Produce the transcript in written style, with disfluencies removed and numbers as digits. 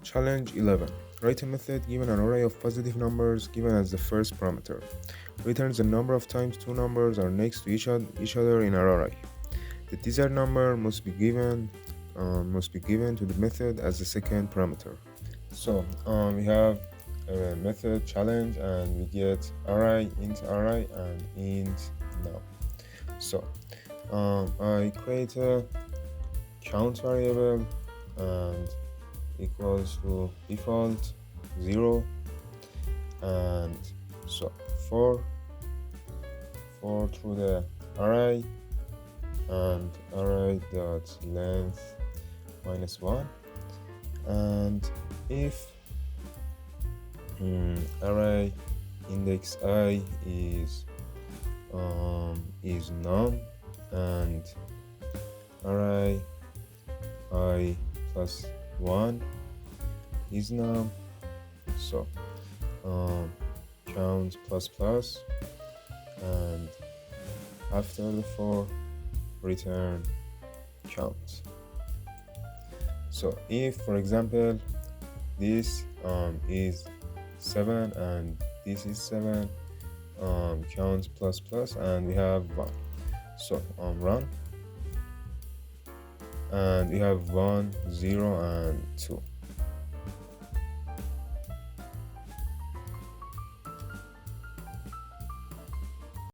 Challenge 11. Write a method given an array of positive numbers given as the first parameter. Returns the number of times two numbers are next to each other in an array. The desired number must be given to the method as the second parameter. So we have a method challenge and we get array, int array, and int now. So I create a count variable and equals to default 0, and so for through the array and array dot length -1, and if array index I is num and array I plus 1 is num, so count plus plus, and after the for return count. So if, for example, this is 7 and this is 7, count plus plus, and we have 1. So run, and we have 1, 0, and 2.